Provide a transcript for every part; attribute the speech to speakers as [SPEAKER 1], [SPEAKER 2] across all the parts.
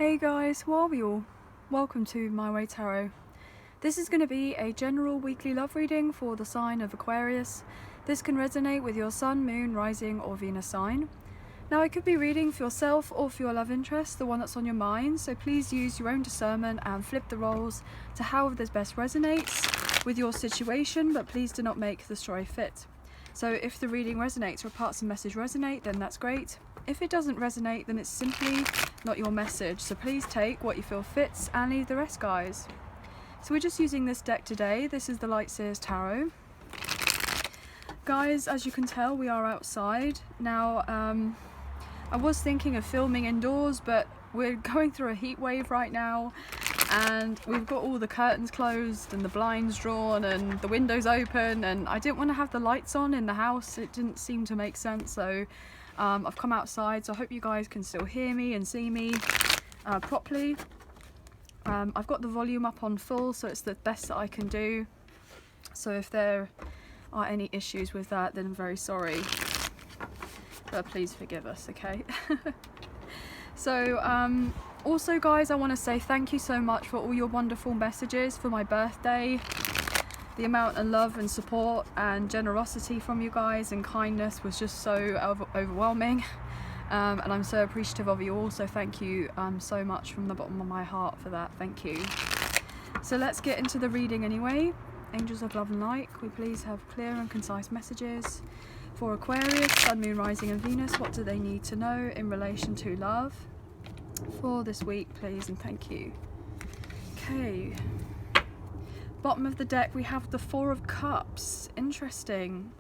[SPEAKER 1] Hey guys, how are we all? Welcome to My Way Tarot. This is going to be a general weekly love reading for the sign of Aquarius. This can resonate with your sun, moon, rising or Venus sign. Now I could be reading for yourself or for your love interest, the one that's on your mind, so please use your own discernment and flip the roles to however this best resonates with your situation, but please do not make the story fit. So if the reading resonates or parts of the message resonate, then that's great. If it doesn't resonate, then it's simply not your message. So please take what you feel fits and leave the rest, guys. So we're just using this deck today. This is the Light Seers Tarot. Guys, as you can tell, we are outside. Now, I was thinking of filming indoors, but we're going through a heat wave right now. And we've got all the curtains closed and the blinds drawn and the windows open, and I didn't want to have the lights on in the house. It didn't seem to make sense, so I've come outside, so I hope you guys can still hear me and see me properly. I've got the volume up on full, so it's the best that I can do. So if there are any issues with that, then I'm very sorry, but please forgive us, okay? So also guys, I want to say thank you so much for all your wonderful messages for my birthday. The amount of love and support and generosity from you guys and kindness was just so overwhelming, and I'm so appreciative of you all, so thank you so much from the bottom of my heart for that. Thank you. So let's get into the reading anyway. Angels of love and light, can we please have clear and concise messages for Aquarius, Sun, Moon, Rising and Venus? What do they need to know in relation to love for this week, please, and thank you. Okay, bottom of the deck we have the Four of Cups. Interesting.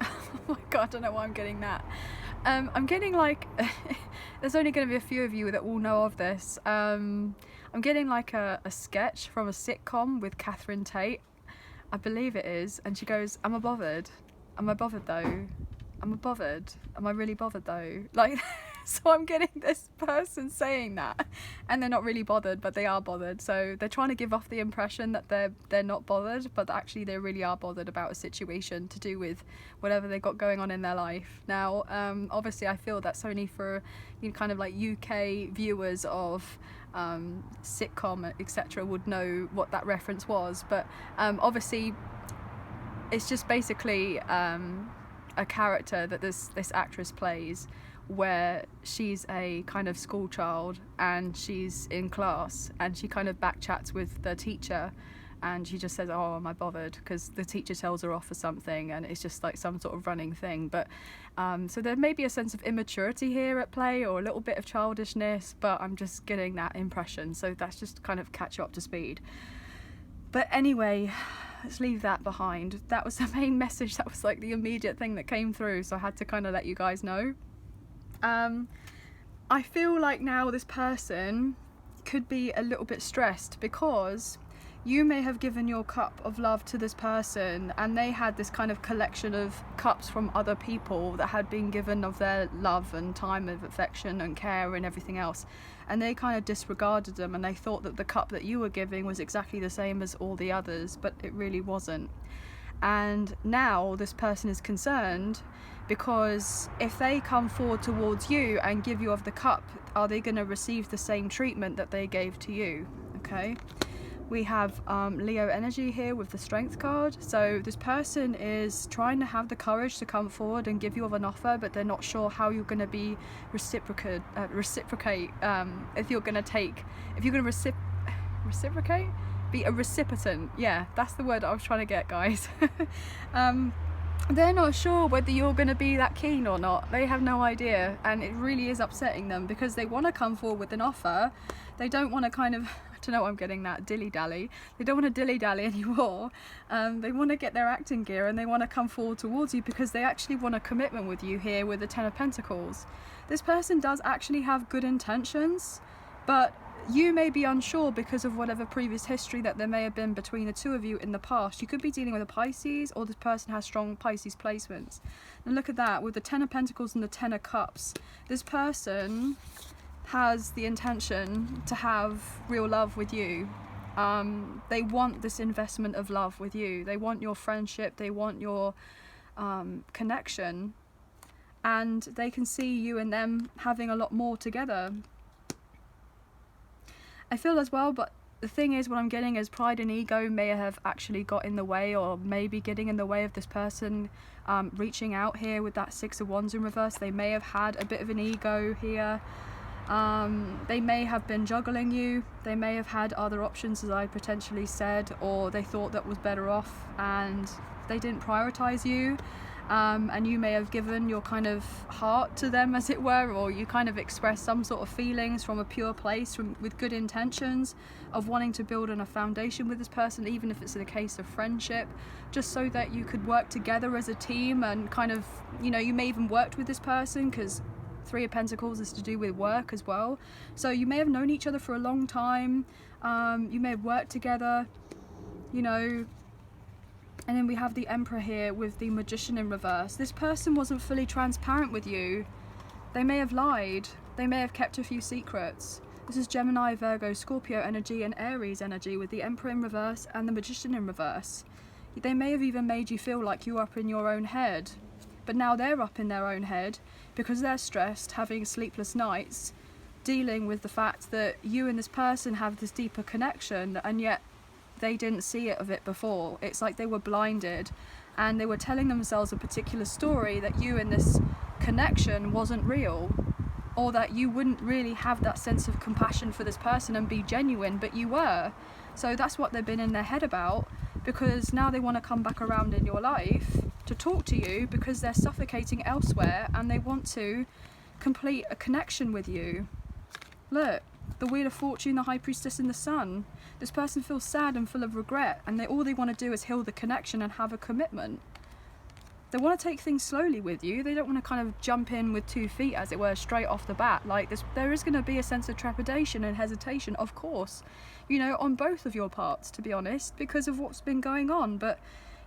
[SPEAKER 1] Oh my god, I don't know why I'm getting that. I'm getting like there's only going to be a few of you that will know of this. I'm getting like a sketch from a sitcom with Catherine Tate, I believe it is, and she goes, "Am I bothered? Am I bothered though? Am I bothered? Am I really bothered though?" Like, so I'm getting this person saying that, and they're not really bothered, but they are bothered. So they're trying to give off the impression that they're not bothered, but actually they really are bothered about a situation to do with whatever they've got going on in their life. Now, obviously I feel that's only for, you know, kind of like UK viewers of sitcom, etc. would know what that reference was, but obviously it's just basically a character that this actress plays, where she's a kind of school child and she's in class and she kind of backchats with the teacher, and she just says, "Oh, am I bothered?" because the teacher tells her off for something, and it's just like some sort of running thing. But so there may be a sense of immaturity here at play, or a little bit of childishness, but I'm just getting that impression, so that's just kind of catch you up to speed. But anyway, let's leave that behind. That was the main message, that was like the immediate thing that came through, so I had to kind of let you guys know. I feel like now this person could be a little bit stressed because you may have given your cup of love to this person, and they had this kind of collection of cups from other people that had been given of their love and time of affection and care and everything else, and they kind of disregarded them, and they thought that the cup that you were giving was exactly the same as all the others, but it really wasn't. And now this person is concerned because if they come forward towards you and give you of the cup, are they going to receive the same treatment that they gave to you? Okay, we have Leo energy here with the Strength card. So this person is trying to have the courage to come forward and give you of an offer, but they're not sure how you're going to be reciprocate if you're going to reciprocate, be a recipient. Yeah, that's the word I was trying to get, guys. They're not sure whether you're going to be that keen or not. They have no idea, and it really is upsetting them because they want to come forward with an offer. They don't want to kind of, I don't know, I'm getting that dilly-dally. They don't want to dilly-dally anymore. They want to get their acting gear, and they want to come forward towards you because they actually want a commitment with you here with the Ten of Pentacles. This person does actually have good intentions, but you may be unsure because of whatever previous history that there may have been between the two of you in the past. You could be dealing with a Pisces, or this person has strong Pisces placements. And look at that, with the Ten of Pentacles and the Ten of Cups. This person has the intention to have real love with you. They want this investment of love with you. They want your friendship. They want your connection. and they can see you and them having a lot more together. I feel as well, but the thing is, what I'm getting is pride and ego may have actually got in the way, or maybe getting in the way of this person reaching out here with that Six of Wands in reverse. They may have had a bit of an ego here. They may have been juggling you. They may have had other options, as I potentially said, or they thought that was better off and they didn't prioritize you. And you may have given your kind of heart to them, as it were, or you kind of expressed some sort of feelings from a pure place, with good intentions of wanting to build on a foundation with this person, even if it's in a case of friendship, just so that you could work together as a team and kind of, you know, you may even worked with this person, because Three of Pentacles is to do with work as well. So you may have known each other for a long time. You may have worked together, you know. And then we have the Emperor here with the Magician in reverse. This person wasn't fully transparent with you. They may have lied. They may have kept a few secrets. This is Gemini, Virgo, Scorpio energy and Aries energy with the Emperor in reverse and the Magician in reverse. They may have even made you feel like you're up in your own head. But now they're up in their own head because they're stressed, having sleepless nights, dealing with the fact that you and this person have this deeper connection, and yet they didn't see it of it before. It's like they were blinded and they were telling themselves a particular story that you and this connection wasn't real, or that you wouldn't really have that sense of compassion for this person and be genuine, but you were. So that's what they've been in their head about, because now they want to come back around in your life to talk to you because they're suffocating elsewhere and they want to complete a connection with you. Look, the Wheel of Fortune, the High Priestess and the Sun. This person feels sad and full of regret, and all they want to do is heal the connection and have a commitment. They want to take things slowly with you. They don't want to kind of jump in with 2 feet, as it were, straight off the bat. Like this, there is going to be a sense of trepidation and hesitation, of course, you know, on both of your parts, to be honest, because of what's been going on. But,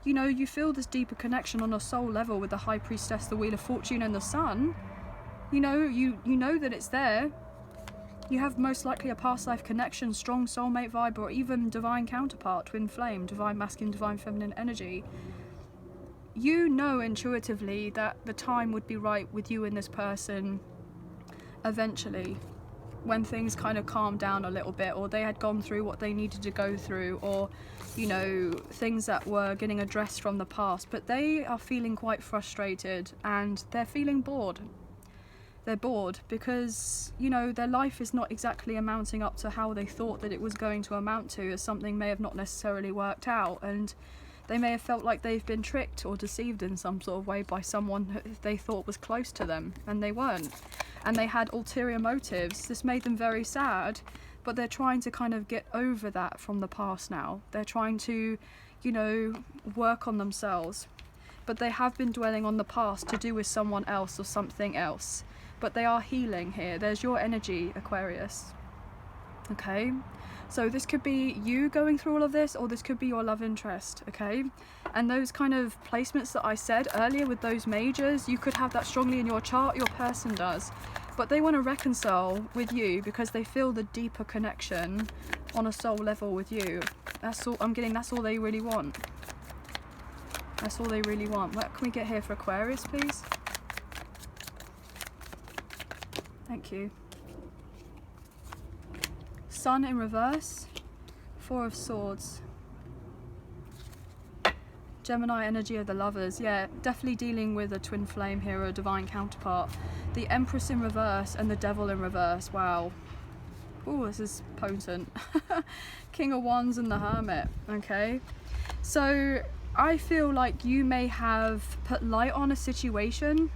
[SPEAKER 1] you know, you feel this deeper connection on a soul level with the High Priestess, the Wheel of Fortune and the Sun. You know, you know that it's there. You have most likely a past life connection, strong soulmate vibe, or even divine counterpart, twin flame, divine masculine, divine feminine energy. You know intuitively that the time would be right with you and this person eventually, when things kind of calmed down a little bit, or they had gone through what they needed to go through, or, you know, things that were getting addressed from the past. But they are feeling quite frustrated and they're feeling bored. They're bored because, you know, their life is not exactly amounting up to how they thought that it was going to amount to, as something may have not necessarily worked out, and they may have felt like they've been tricked or deceived in some sort of way by someone who they thought was close to them, and they weren't. And they had ulterior motives. This made them very sad, but they're trying to kind of get over that from the past now. They're trying to, you know, work on themselves. But they have been dwelling on the past to do with someone else or something else. But they are healing here. There's your energy, Aquarius. Okay? So this could be you going through all of this, or this could be your love interest, okay? And those kind of placements that I said earlier with those majors, you could have that strongly in your chart, your person does. But they want to reconcile with you because they feel the deeper connection on a soul level with you. That's all I'm getting. That's all they really want. That's all they really want. What can we get here for Aquarius, please? Thank you. Sun in reverse, Four of Swords. Gemini energy of the Lovers. Yeah, definitely dealing with a twin flame here, or a divine counterpart. The Empress in reverse and the Devil in reverse. Wow. Oh, this is potent. King of Wands and the Hermit. Okay. So I feel like you may have put light on a situation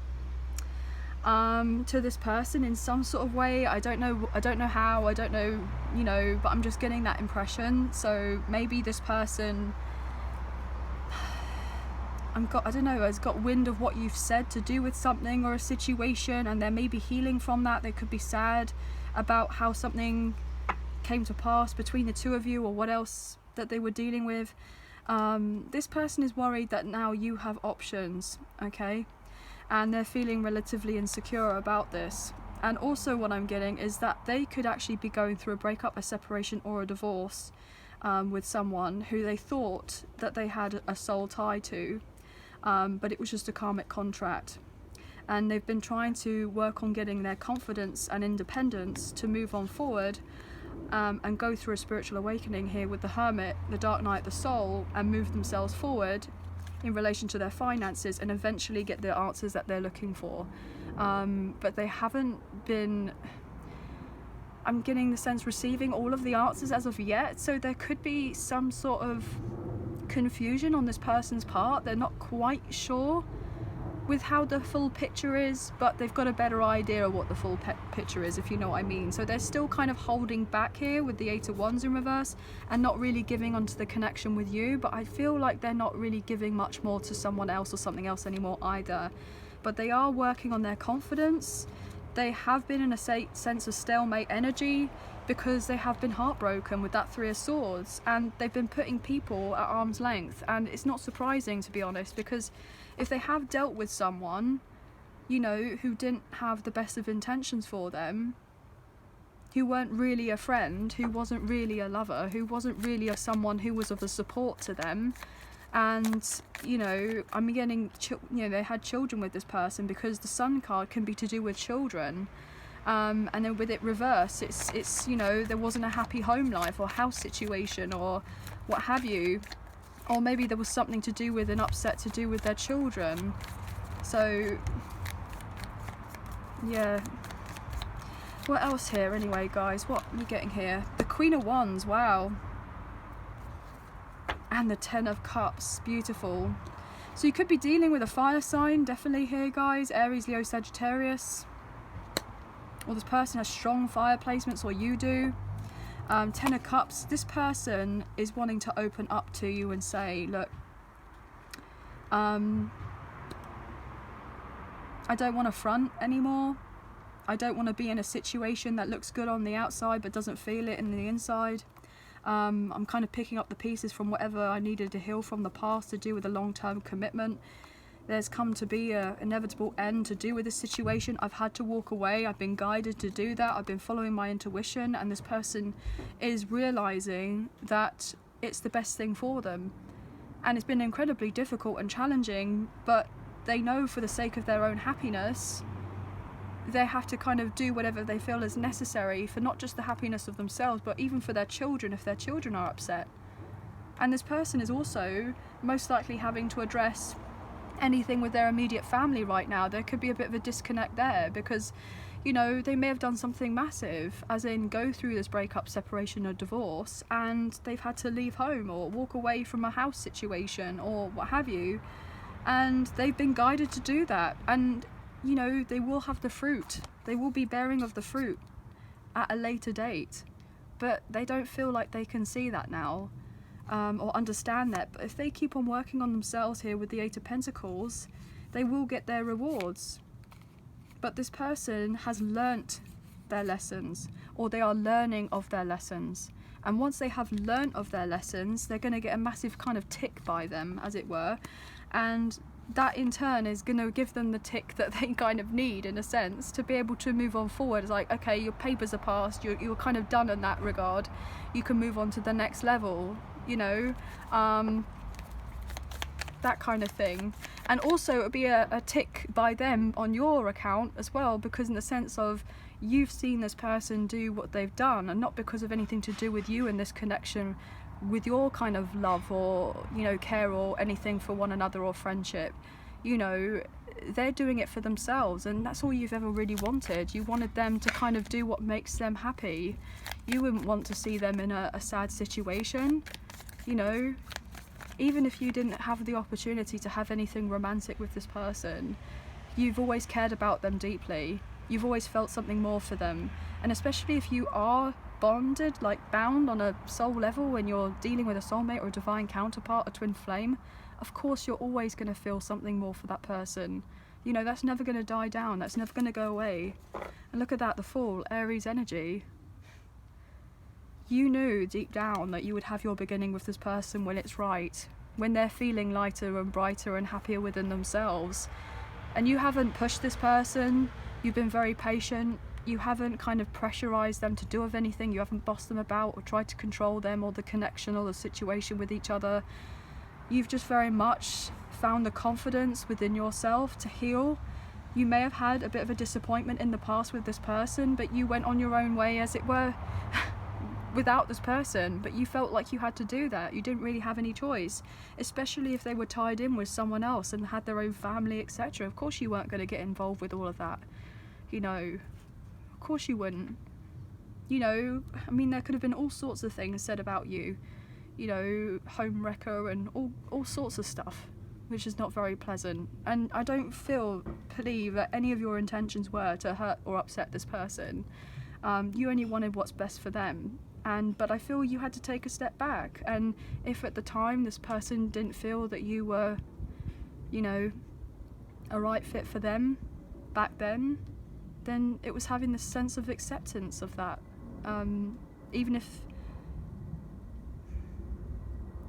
[SPEAKER 1] to this person in some sort of way. I don't know how, I don't know, you know, but I'm just getting that impression. So maybe this person I don't know, has got wind of what you've said to do with something or a situation, and they're maybe healing from that. They could be sad about how something came to pass between the two of you, or what else that they were dealing with. This person is worried that now you have options, okay? And they're feeling relatively insecure about this. And also what I'm getting is that they could actually be going through a breakup, a separation, or a divorce with someone who they thought that they had a soul tie to, but it was just a karmic contract. and they've been trying to work on getting their confidence and independence to move on forward, and go through a spiritual awakening here with the Hermit, the Dark Knight, the Soul, and move themselves forward in relation to their finances and eventually get the answers that they're looking for. But they haven't been, I'm getting the sense, receiving all of the answers as of yet, so there could be some sort of confusion on this person's part. They're not quite sure with how the full picture is, but they've got a better idea of what the full picture is, if you know what I mean. So they're still kind of holding back here with the Eight of Wands in reverse and not really giving onto the connection with you, but I feel like they're not really giving much more to someone else or something else anymore either. But they are working on their confidence. They have been in a sense of stalemate energy because they have been heartbroken with that Three of Swords, and they've been putting people at arm's length. And it's not surprising, to be honest, because if they have dealt with someone, you know, who didn't have the best of intentions for them, who weren't really a friend, who wasn't really a lover, who wasn't really someone who was of a support to them, and, you know, I'm getting, you know, they had children with this person, because the Sun card can be to do with children. And then with it reverse, it's, you know, there wasn't a happy home life or house situation or what have you. Or maybe there was something to do with an upset to do with their children. So, yeah. What else here anyway, guys? What are we getting here? The Queen of Wands, wow. And the Ten of Cups, beautiful. So you could be dealing with a fire sign, definitely here, guys. Aries, Leo, Sagittarius. Or this person has strong fire placements, or you do. Ten of Cups, this person is wanting to open up to you and say, look, I don't want to front anymore. I don't want to be in a situation that looks good on the outside but doesn't feel it in the inside. I'm kind of picking up the pieces from whatever I needed to heal from the past to do with a long-term commitment. There's come to be an inevitable end to do with this situation. I've had to walk away. I've been guided to do that. I've been following my intuition, and this person is realizing that it's the best thing for them. And it's been incredibly difficult and challenging, but they know for the sake of their own happiness, they have to kind of do whatever they feel is necessary for not just the happiness of themselves, but even for their children if their children are upset. And this person is also most likely having to address anything with their immediate family right now. There could be a bit of a disconnect there because, you know, they may have done something massive, as in go through this breakup, separation or divorce, and they've had to leave home or walk away from a house situation or what have you, and they've been guided to do that. And, you know, they will have the fruit. They will be bearing of the fruit at a later date, but they don't feel like they can see that now. Or understand that. But if they keep on working on themselves here with the Eight of Pentacles, they will get their rewards. But this person has learnt their lessons, or they are learning of their lessons. And once they have learnt of their lessons, they're going to get a massive kind of tick by them, as it were. And that in turn is going to give them the tick that they kind of need, in a sense, to be able to move on forward. It's like, okay, your papers are passed, you're kind of done in that regard. You can move on to the next level. You know, that kind of thing. And also it would be a tick by them on your account as well, because in the sense of you've seen this person do what they've done, and not because of anything to do with you in this connection with your kind of love or, you know, care or anything for one another or friendship. You know, they're doing it for themselves, and that's all you've ever really wanted. You wanted them to kind of do what makes them happy. You wouldn't want to see them in a sad situation. You know, even if you didn't have the opportunity to have anything romantic with this person, you've always cared about them deeply. You've always felt something more for them. And especially if you are bonded, like bound on a soul level, when you're dealing with a soulmate or a divine counterpart, a twin flame, of course you're always going to feel something more for that person. You know, that's never going to die down. That's never going to go away. And look at that, the Fool, Aries energy. You knew deep down that you would have your beginning with this person when it's right, when they're feeling lighter and brighter and happier within themselves. And you haven't pushed this person, you've been very patient, you haven't kind of pressurized them to do of anything, you haven't bossed them about or tried to control them or the connection or the situation with each other. You've just very much found the confidence within yourself to heal You may have had a bit of a disappointment in the past with this person, but you went on your own way, as it were, without this person, but you felt like you had to do that. You didn't really have any choice, especially if they were tied in with someone else and had their own family, etc. Of course you weren't going to get involved with all of that, you know. Of course you wouldn't. You know, I mean, there could have been all sorts of things said about you, you know, home wrecker and all sorts of stuff, which is not very pleasant. And I don't believe that any of your intentions were to hurt or upset this person. You only wanted what's best for them. But I feel you had to take a step back. And if at the time this person didn't feel that you were, you know, a right fit for them back then it was having this sense of acceptance of that. Even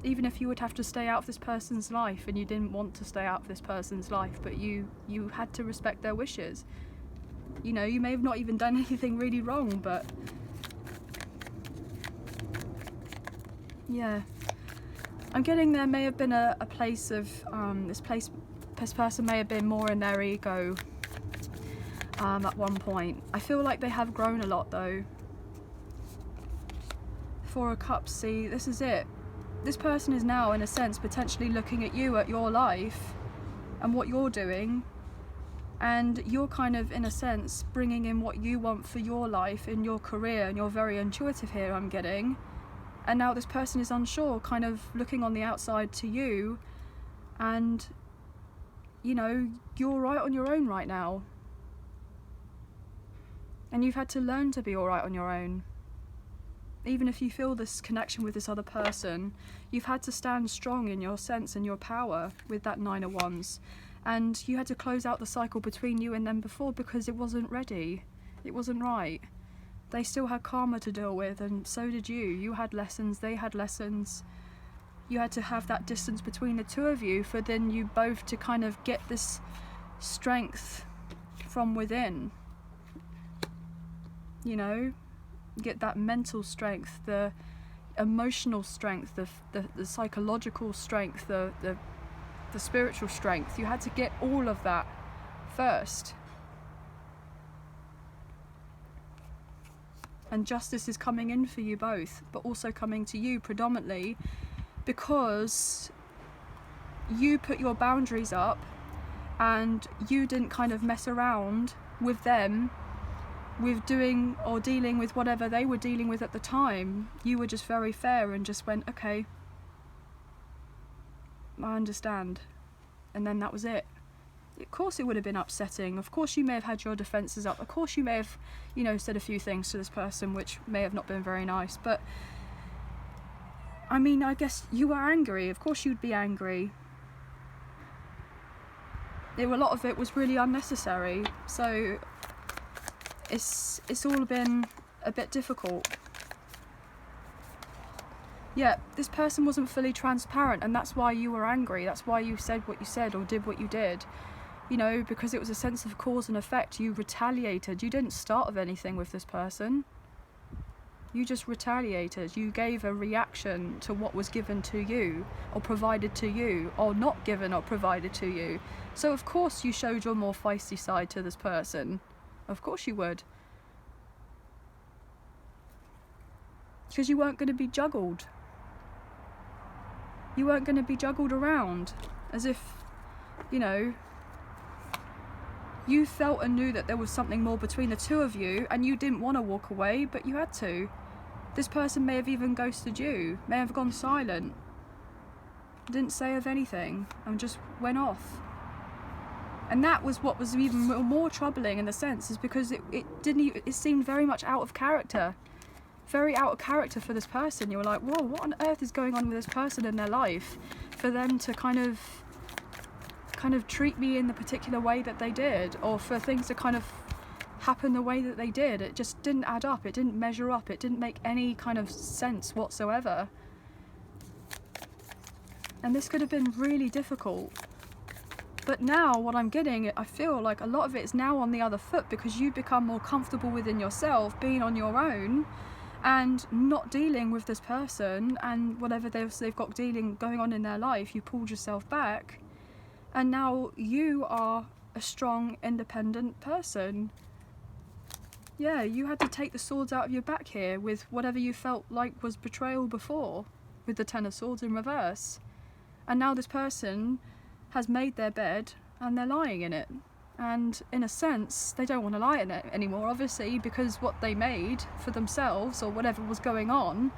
[SPEAKER 1] if you would have to stay out of this person's life and you didn't want to stay out of this person's life, but you had to respect their wishes. You know, you may have not even done anything really wrong, but yeah, I'm getting there may have been a place of this person may have been more in their ego at one point. I feel like they have grown a lot though. Four of Cups, see, this is it. This person is now, in a sense, potentially looking at you, at your life and what you're doing, and you're kind of, in a sense, bringing in what you want for your life in your career, and you're very intuitive here, I'm getting. And now this person is unsure, kind of looking on the outside to you, and, you know, you're right on your own right now. And you've had to learn to be alright on your own. Even if you feel this connection with this other person, you've had to stand strong in your sense and your power with that Nine of Wands. And you had to close out the cycle between you and them before because it wasn't ready. It wasn't right. They still had karma to deal with, and so did you. You had lessons, they had lessons. You had to have that distance between the two of you for then you both to kind of get this strength from within. You know? Get that mental strength, the emotional strength, the psychological strength, the spiritual strength. You had to get all of that first. And justice is coming in for you both, but also coming to you predominantly because you put your boundaries up and you didn't kind of mess around with them with doing or dealing with whatever they were dealing with at the time. You were just very fair and just went, okay, I understand. And then that was it. Of course it would have been upsetting. Of course you may have had your defences up. Of course you may have, you know, said a few things to this person which may have not been very nice. But, I mean, I guess you were angry. Of course you'd be angry. A lot of it was really unnecessary. So it's all been a bit difficult. Yeah, this person wasn't fully transparent, and that's why you were angry. That's why you said what you said or did what you did. You know, because it was a sense of cause and effect. You retaliated. You didn't start with anything with this person. You just retaliated. You gave a reaction to what was given to you or provided to you or not given or provided to you. So of course you showed your more feisty side to this person. Of course you would. Because you weren't going to be juggled. You weren't going to be juggled around as if, you know, you felt and knew that there was something more between the two of you and you didn't want to walk away, but you had to. This person may have even ghosted you, may have gone silent, didn't say of anything and just went off. And that was what was even more troubling in the sense, is because it seemed very much out of character. Very out of character for this person. You were like, whoa, what on earth is going on with this person in their life for them to kind of treat me in the particular way that they did, or for things to kind of happen the way that they did. It just didn't add up. It didn't measure up. It didn't make any kind of sense whatsoever. And this could have been really difficult. But now what I'm getting, I feel like a lot of it is now on the other foot because you become more comfortable within yourself, being on your own and not dealing with this person and whatever they've got going on in their life. You pulled yourself back and now you are a strong, independent person. Yeah, you had to take the swords out of your back here with whatever you felt like was betrayal before, with the Ten of Swords in reverse. And now this person has made their bed and they're lying in it. And in a sense, they don't want to lie in it anymore, obviously, because what they made for themselves, or whatever was going on,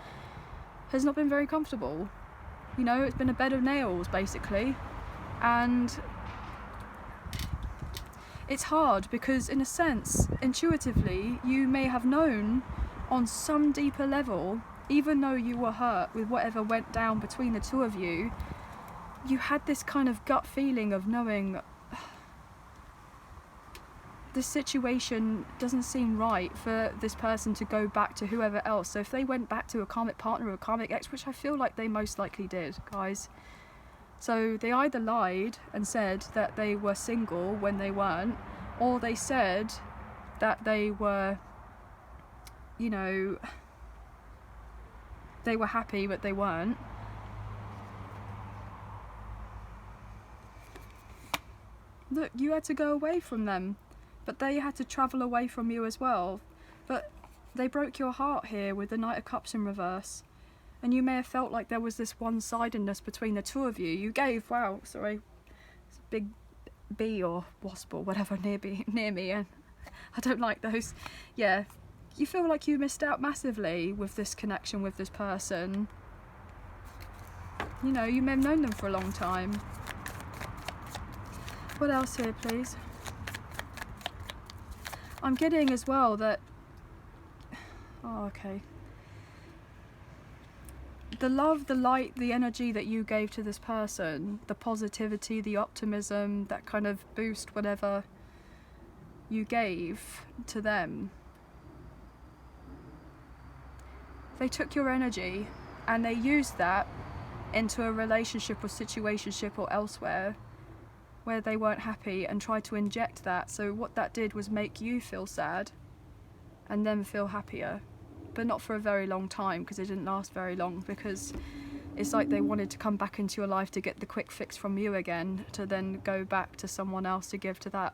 [SPEAKER 1] has not been very comfortable. You know, it's been a bed of nails, basically. And it's hard because, in a sense, intuitively, you may have known on some deeper level, even though you were hurt with whatever went down between the two of you, you had this kind of gut feeling of knowing this situation doesn't seem right for this person to go back to whoever else. So if they went back to a karmic partner or a karmic ex, which I feel like they most likely did, guys. So they either lied and said that they were single when they weren't, or they said that they were, you know, they were happy but they weren't. Look, you had to go away from them, but they had to travel away from you as well. But they broke your heart here with the Knight of Cups in reverse. And you may have felt like there was this one-sidedness between the two of you. You gave, wow, sorry, it's a big bee or wasp or whatever near me, and I don't like those. Yeah, you feel like you missed out massively with this connection with this person. You know, you may have known them for a long time. What else here, please? I'm getting as well that, oh, okay. The love, the light, the energy that you gave to this person, the positivity, the optimism, that kind of boost, whatever you gave to them, they took your energy and they used that into a relationship or situationship or elsewhere where they weren't happy and tried to inject that. So what that did was make you feel sad and then feel happier. But not for a very long time, because it didn't last very long, because it's like they wanted to come back into your life to get the quick fix from you again, to then go back to someone else to give to that,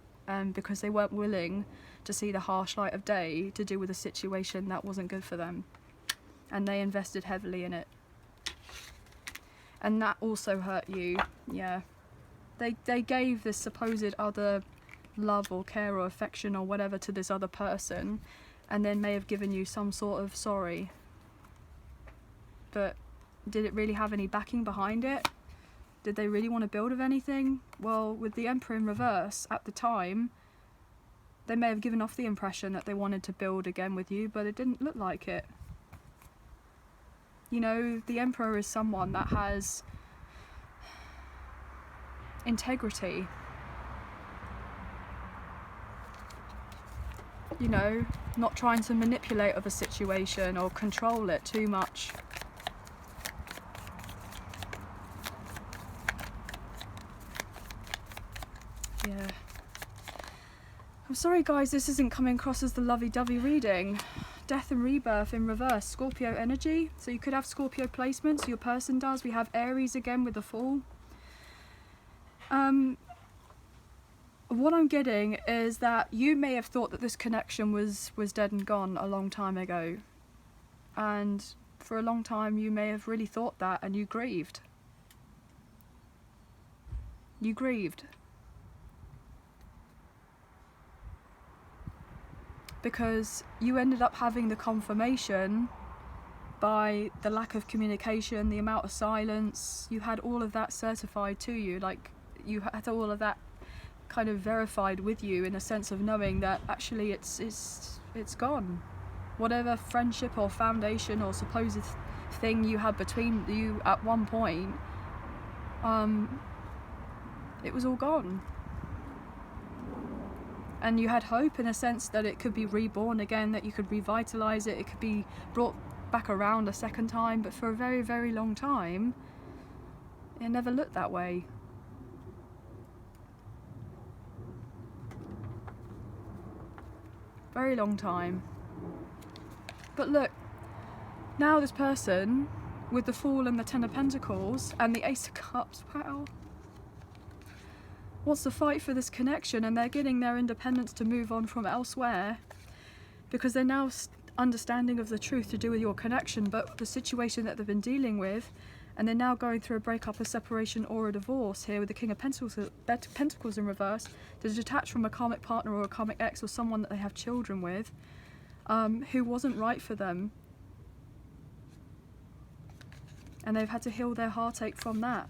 [SPEAKER 1] because they weren't willing to see the harsh light of day to do with a situation that wasn't good for them. And they invested heavily in it. And that also hurt you, yeah. They gave this supposed other love or care or affection or whatever to this other person, and then may have given you some sort of sorry. But did it really have any backing behind it? Did they really want to build of anything? Well, with the Emperor in reverse at the time, they may have given off the impression that they wanted to build again with you, but it didn't look like it. You know, the Emperor is someone that has integrity. You know, not trying to manipulate of a situation or control it too much. Yeah. I'm sorry guys, this isn't coming across as the lovey-dovey reading. Death and rebirth in reverse, Scorpio energy. So you could have Scorpio placements, so your person does. We have Aries again with the Fool. What I'm getting is that you may have thought that this connection was dead and gone a long time ago. And for a long time you may have really thought that, and you grieved. You grieved. Because you ended up having the confirmation by the lack of communication, the amount of silence. You had all of that certified to you, like you had all of that kind of verified with you, in a sense of knowing that actually it's gone. Whatever friendship or foundation or supposed thing you had between you at one point, it was all gone. And you had hope in a sense that it could be reborn again, that you could revitalize it, it could be brought back around a second time, but for a very, very long time, it never looked that way. Very long time. But look, now this person with the Fool and the Ten of Pentacles and the Ace of Cups, wow. wants to fight for this connection, and they're getting their independence to move on from elsewhere because they're now understanding of the truth to do with your connection, but the situation that they've been dealing with, and they're now going through a breakup, a separation, or a divorce here with the King of Pentacles in reverse, to detach from a karmic partner or a karmic ex or someone that they have children with, who wasn't right for them. And they've had to heal their heartache from that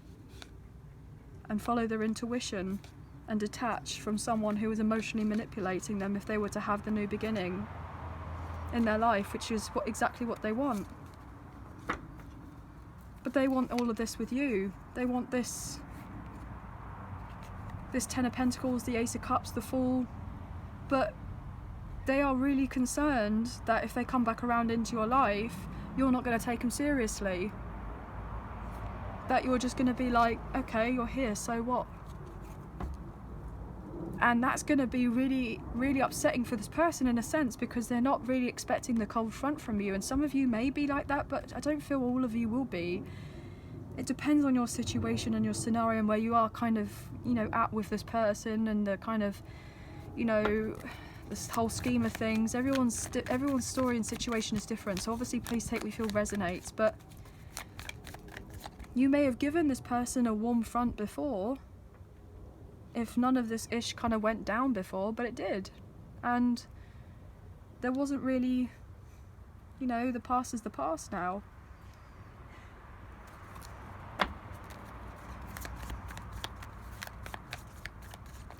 [SPEAKER 1] and follow their intuition and detach from someone who was emotionally manipulating them if they were to have the new beginning in their life, which is exactly what they want. But they want all of this with you. They want this Ten of Pentacles, the Ace of Cups, the Fool. But they are really concerned that if they come back around into your life, you're not going to take them seriously. That you're just going to be like, okay, you're here, so what? And that's going to be really, really upsetting for this person in a sense, because they're not really expecting the cold front from you. And some of you may be like that, but I don't feel all of you will be. It depends on your situation and your scenario and where you are kind of, you know, at with this person and the kind of, you know, this whole scheme of things. Everyone's story and situation is different. So obviously please take what you feel resonates. But you may have given this person a warm front before, if none of this ish kind of went down before, but it did. And there wasn't really, you know, the past is the past now.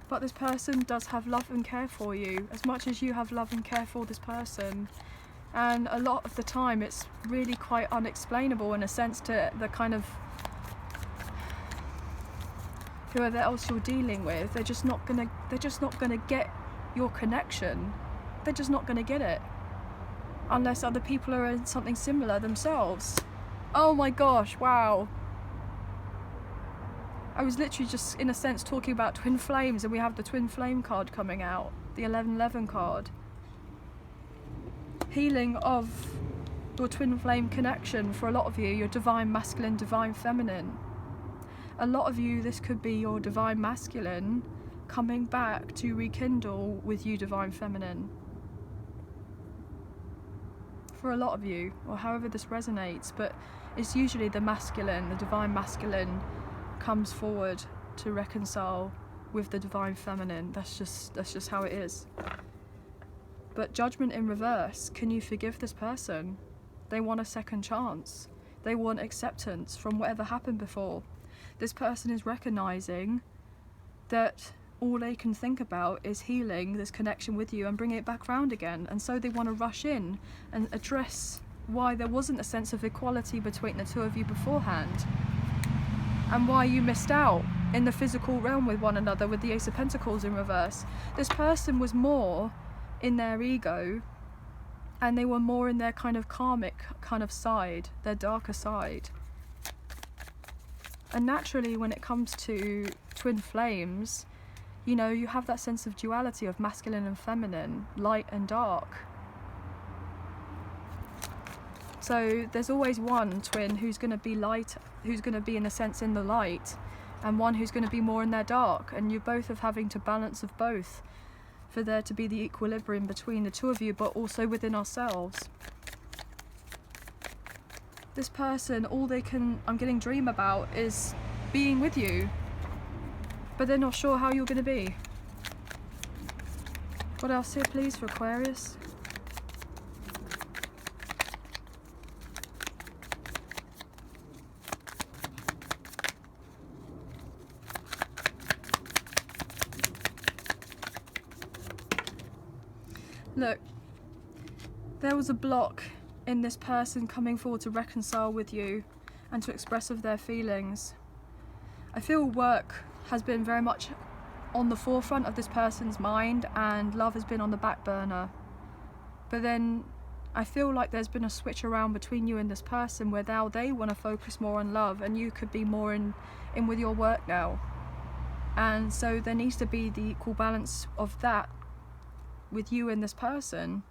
[SPEAKER 1] But this person does have love and care for you, as much as you have love and care for this person. And a lot of the time it's really quite unexplainable in a sense to the kind of whoever else you're dealing with. They're just not gonna get your connection. They're just not gonna get it unless other people are in something similar themselves. Oh my gosh, wow. I was literally just in a sense talking about twin flames, and we have the twin flame card coming out, the 1111 card. Healing of your twin flame connection for a lot of you, your divine masculine, divine feminine. A lot of you, this could be your divine masculine coming back to rekindle with you, divine feminine. For a lot of you, or however this resonates, but it's usually the masculine, the divine masculine comes forward to reconcile with the divine feminine. That's just how it is. But judgment in reverse, can you forgive this person? They want a second chance. They want acceptance from whatever happened before. This person is recognizing that all they can think about is healing this connection with you and bringing it back round again. And so they want to rush in and address why there wasn't a sense of equality between the two of you beforehand, and why you missed out in the physical realm with one another with the Ace of Pentacles in reverse. This person was more in their ego, and they were more in their kind of karmic kind of side, their darker side. And naturally, when it comes to twin flames, you know, you have that sense of duality of masculine and feminine, light and dark. So there's always one twin who's going to be light, who's going to be in a sense in the light, and one who's going to be more in their dark, and you both are having to balance of both for there to be the equilibrium between the two of you, but also within ourselves. This person, all they can, I'm getting dream about, is being with you, but they're not sure how you're going to be. What else here, please, for Aquarius? Look, there was a block in this person coming forward to reconcile with you and to express of their feelings. I feel work has been very much on the forefront of this person's mind, and love has been on the back burner. But then I feel like there's been a switch around between you and this person, where now they want to focus more on love and you could be more in with your work now. And so there needs to be the equal balance of that with you and this person.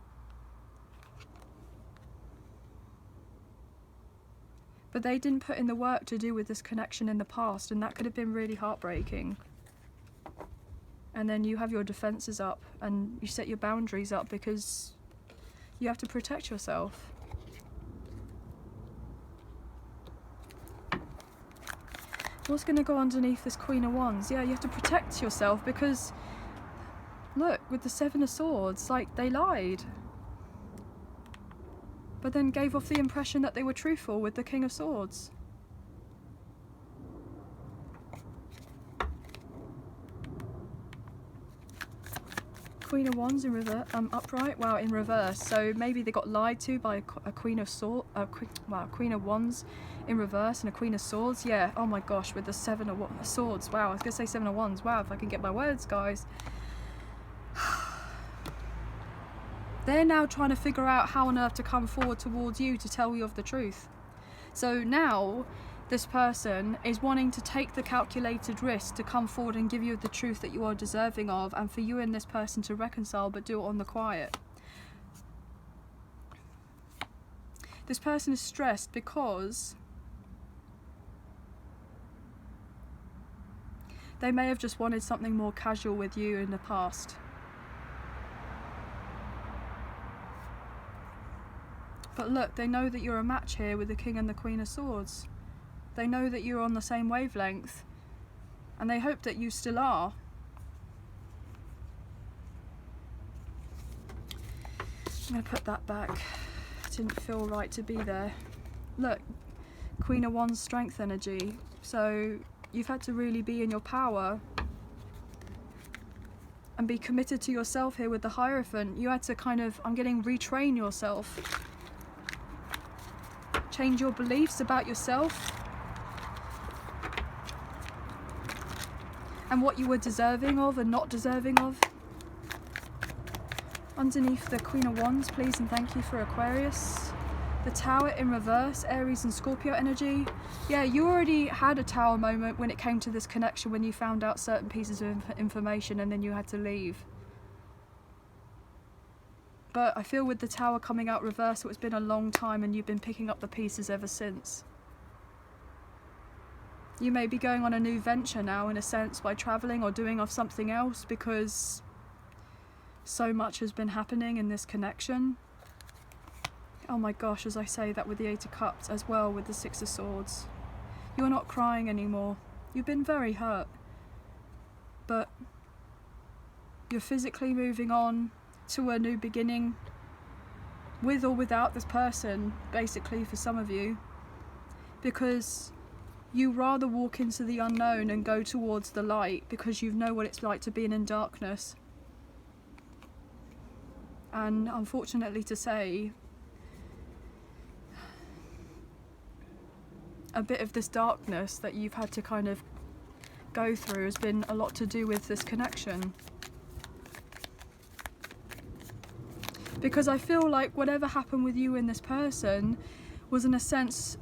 [SPEAKER 1] But they didn't put in the work to do with this connection in the past, and that could have been really heartbreaking. And then you have your defenses up and you set your boundaries up because you have to protect yourself. What's going to go underneath this Queen of Wands? Yeah, you have to protect yourself because, look, with the Seven of Swords, like, they lied. But then gave off the impression that they were truthful with the King of Swords. Queen of Wands in reverse, upright. Wow, in reverse. So maybe they got lied to by a Queen of Queen of Wands in reverse and a Queen of Swords. Yeah. Oh my gosh, with the Seven of Swords. Wow, I was gonna say Seven of Wands. Wow, if I can get my words, guys. They're now trying to figure out how on earth to come forward towards you to tell you of the truth. So now this person is wanting to take the calculated risk to come forward and give you the truth that you are deserving of, and for you and this person to reconcile, but do it on the quiet. This person is stressed because they may have just wanted something more casual with you in the past. But look, they know that you're a match here with the King and the Queen of Swords. They know that you're on the same wavelength, and they hope that you still are. I'm going to put that back. It didn't feel right to be there. Look, Queen of Wands, strength energy. So you've had to really be in your power and be committed to yourself here with the Hierophant. You had to kind of, I'm getting, retrain yourself. Change your beliefs about yourself. And what you were deserving of and not deserving of. Underneath the Queen of Wands, please and thank you for Aquarius. The Tower in reverse, Aries and Scorpio energy. Yeah, you already had a Tower moment when it came to this connection, when you found out certain pieces of information and then you had to leave. But I feel with the Tower coming out reverse, it's been a long time and you've been picking up the pieces ever since. You may be going on a new venture now, in a sense, by travelling or doing off something else, because so much has been happening in this connection. Oh my gosh, as I say that with the Eight of Cups as well, with the Six of Swords. You're not crying anymore. You've been very hurt. But you're physically moving on to a new beginning, with or without this person, basically, for some of you. Because you rather walk into the unknown and go towards the light, because you know what it's like to be in darkness. And unfortunately to say, a bit of this darkness that you've had to kind of go through has been a lot to do with this connection. Because I feel like whatever happened with you and this person was, in a sense,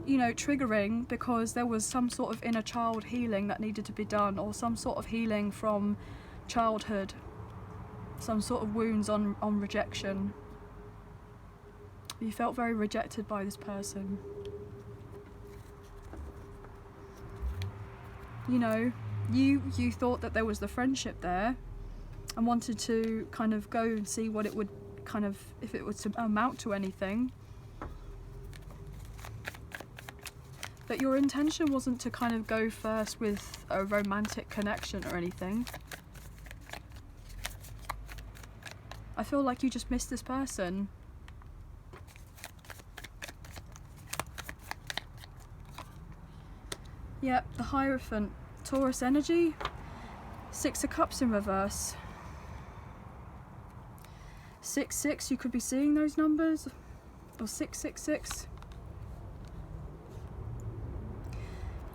[SPEAKER 1] you know, triggering, because there was some sort of inner child healing that needed to be done, or some sort of healing from childhood, some sort of wounds on rejection. You felt very rejected by this person. You know, you thought that there was the friendship there and wanted to kind of go and see what it would kind of, if it would amount to anything. But your intention wasn't to kind of go first with a romantic connection or anything. I feel like you just missed this person. Yep, the Hierophant, Taurus energy, Six of Cups in reverse. 6-6, you could be seeing those numbers, or 666.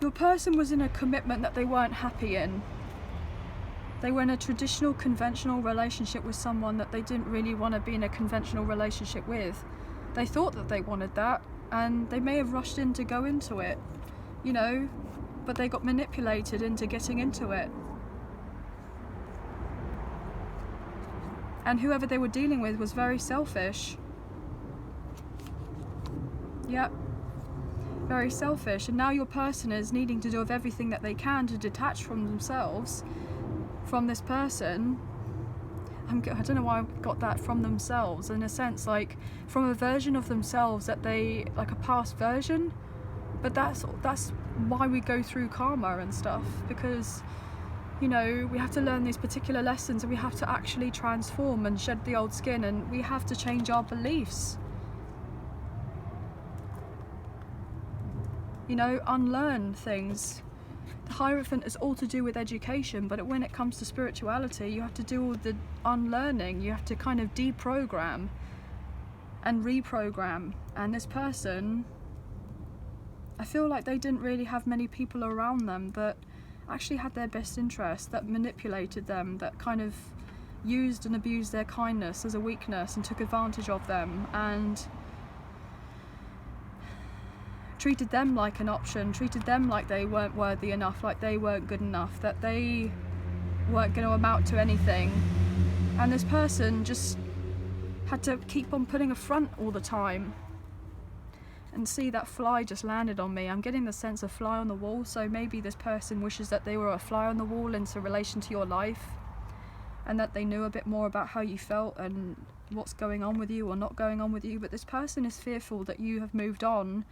[SPEAKER 1] Your person was in a commitment that they weren't happy in. They were in a traditional, conventional relationship with someone that they didn't really want to be in a conventional relationship with. They thought that they wanted that, and they may have rushed in to go into it, you know, but they got manipulated into getting into it. And whoever they were dealing with was very selfish. Yep. Very selfish. And now your person is needing to do of everything that they can to detach from themselves from this person. I don't know why I got that from themselves, in a sense, like from a version of themselves that they, like a past version. But that's why we go through karma and stuff, because, you know, we have to learn these particular lessons, and we have to actually transform and shed the old skin, and we have to change our beliefs. You know, unlearn things. The Hierophant is all to do with education, but when it comes to spirituality, you have to do all the unlearning. You have to kind of deprogram and reprogram. And this person, I feel like they didn't really have many people around them that actually had their best interest, that manipulated them, that kind of used and abused their kindness as a weakness and took advantage of them, and treated them like an option, treated them like they weren't worthy enough, like they weren't good enough, that they weren't going to amount to anything. And this person just had to keep on putting a front all the time. And see, that fly just landed on me. I'm getting the sense of fly on the wall, so maybe this person wishes that they were a fly on the wall in relation to your life, and that they knew a bit more about how you felt and what's going on with you or not going on with you. But this person is fearful that you have moved on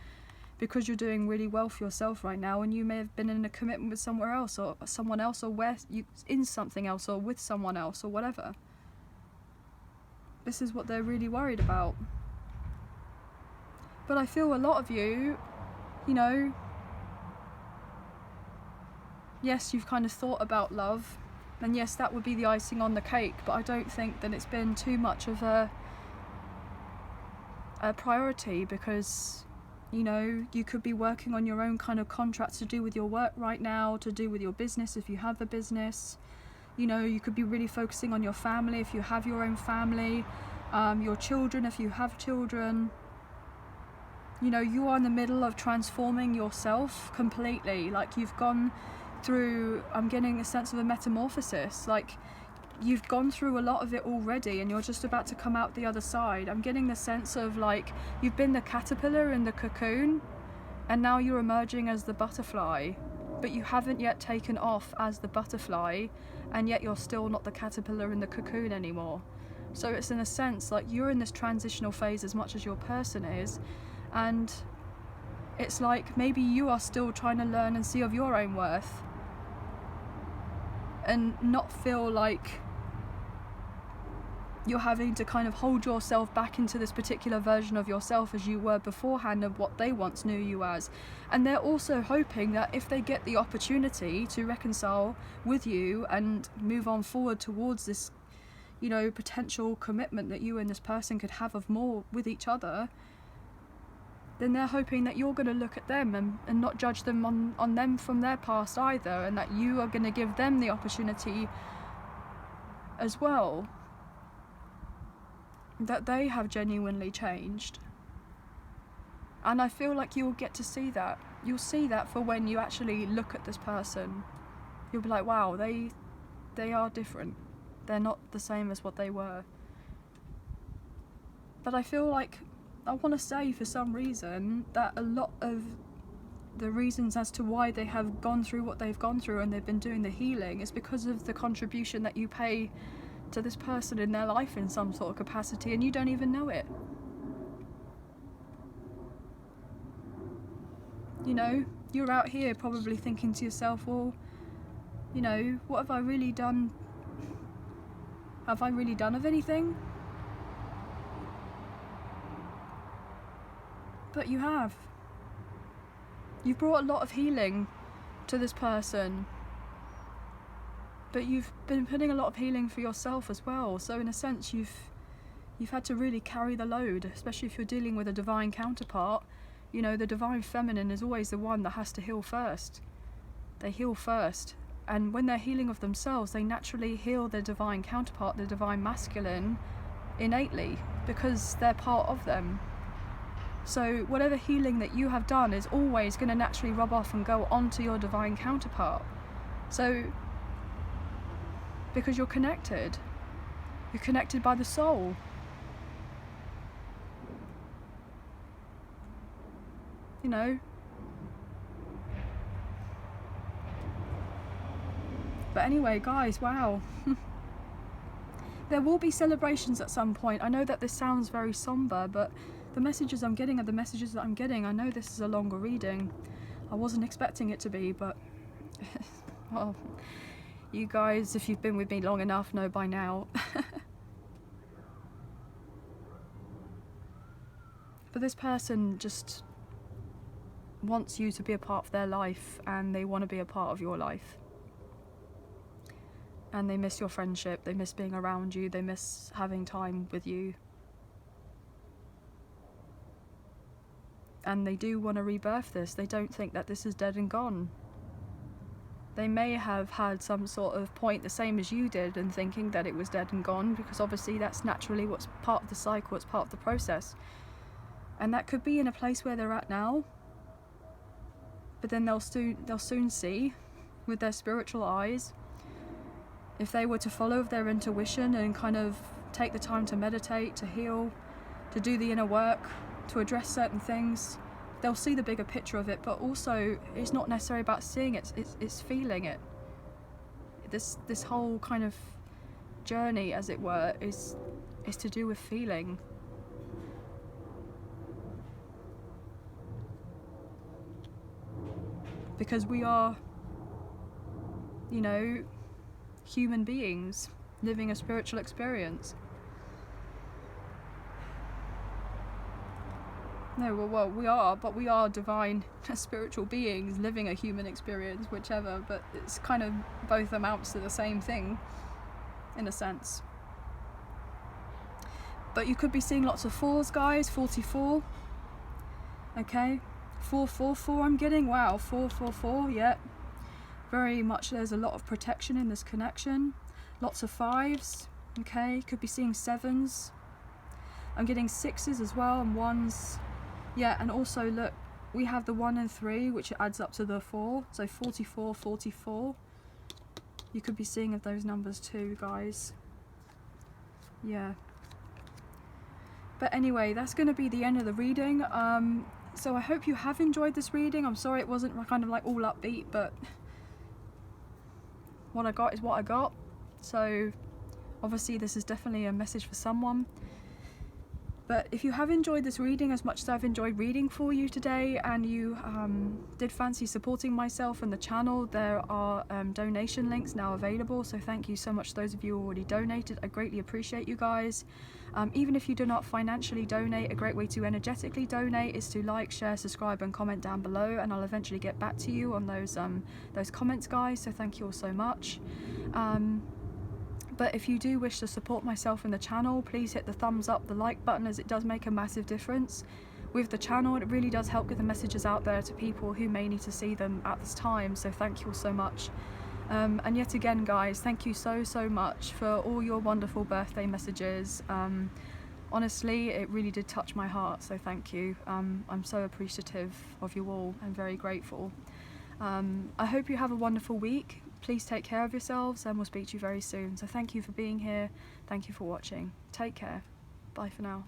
[SPEAKER 1] because you're doing really well for yourself right now, and you may have been in a commitment with somewhere else, or someone else, or where you in something else, or with someone else, or whatever. This is what they're really worried about. But I feel a lot of you, you know, yes, you've kind of thought about love, and yes, that would be the icing on the cake, but I don't think that it's been too much of a priority, because, you know, you could be working on your own kind of contracts to do with your work right now, to do with your business if you have a business. You know, you could be really focusing on your family if you have your own family, your children if you have children. You know, you are in the middle of transforming yourself completely. Like, you've gone through, I'm getting a sense of a metamorphosis. Like, you've gone through a lot of it already, and you're just about to come out the other side. I'm getting the sense of, like, you've been the caterpillar in the cocoon, and now you're emerging as the butterfly, but you haven't yet taken off as the butterfly, and yet you're still not the caterpillar in the cocoon anymore. So it's, in a sense, like, you're in this transitional phase as much as your person is, and it's like maybe you are still trying to learn and see of your own worth, and not feel like you're having to kind of hold yourself back into this particular version of yourself as you were beforehand, of what they once knew you as. And they're also hoping that if they get the opportunity to reconcile with you and move on forward towards this, you know, potential commitment that you and this person could have of more with each other, then they're hoping that you're going to look at them and not judge them on them from their past either, and that you are going to give them the opportunity as well, that they have genuinely changed. And I feel like you'll get to see that. You'll see that for when you actually look at this person. You'll be like, wow, they are different. They're not the same as what they were. But I feel like, I want to say for some reason that a lot of the reasons as to why they have gone through what they've gone through and they've been doing the healing is because of the contribution that you pay to this person in their life in some sort of capacity, and you don't even know it. You know, you're out here probably thinking to yourself, well, you know, what have I really done? Have I really done of anything? But you have. You've brought a lot of healing to this person, but you've been putting a lot of healing for yourself as well. So in a sense, you've had to really carry the load, especially if you're dealing with a divine counterpart. You know, the divine feminine is always the one that has to heal first. They heal first. And when they're healing of themselves, they naturally heal their divine counterpart, the divine masculine, innately, because they're part of them. So whatever healing that you have done is always going to naturally rub off and go onto your divine counterpart. So, because you're connected by the soul. You know, But anyway, guys, wow. There will be celebrations at some point. I know that this sounds very somber, but the messages I'm getting are the messages that I'm getting. I know this is a longer reading. I wasn't expecting it to be, but well, you guys, if you've been with me long enough, know by now. But this person just wants you to be a part of their life, and they want to be a part of your life. And they miss your friendship, they miss being around you, they miss having time with you. And they do want to rebirth this. They don't think that this is dead and gone. They may have had some sort of point the same as you did in thinking that it was dead and gone, because obviously that's naturally what's part of the cycle, it's part of the process. And that could be in a place where they're at now, but then they'll soon see with their spiritual eyes, if they were to follow their intuition and kind of take the time to meditate, to heal, to do the inner work, to address certain things, they'll see the bigger picture of it. But also, it's not necessarily about seeing it, it's feeling it. This whole kind of journey, as it were, is to do with feeling. Because we are, you know, human beings living a spiritual experience. No, well, we are divine spiritual beings living a human experience, whichever, but it's kind of both amounts to the same thing, in a sense. But you could be seeing lots of 4s, guys. 44. Okay. 444 I'm getting. Wow, 444, yeah. Very much there's a lot of protection in this connection. Lots of 5s, okay. Could be seeing 7s. I'm getting 6s as well, and 1s. Yeah, and also look, we have the 1 and 3, which adds up to the 4. So 44, 44. You could be seeing of those numbers too, guys. Yeah. But anyway, that's going to be the end of the reading. So I hope you have enjoyed this reading. I'm sorry it wasn't kind of like all upbeat, but what I got is what I got. So obviously this is definitely a message for someone. But if you have enjoyed this reading as much as I've enjoyed reading for you today, and you did fancy supporting myself and the channel, there are donation links now available. So thank you so much to those of you who already donated. I greatly appreciate you guys. Even if you do not financially donate, a great way to energetically donate is to like, share, subscribe and comment down below, and I'll eventually get back to you on those comments, guys. So thank you all so much. But if you do wish to support myself and the channel, please hit the thumbs up, the like button, as it does make a massive difference with the channel. It really does help get the messages out there to people who may need to see them at this time. So thank you all so much. And yet again, guys, thank you so much for all your wonderful birthday messages. Honestly, it really did touch my heart, so thank you. I'm so appreciative of you all and very grateful. I hope you have a wonderful week. Please take care of yourselves, and we'll speak to you very soon. So thank you for being here. Thank you for watching. Take care. Bye for now.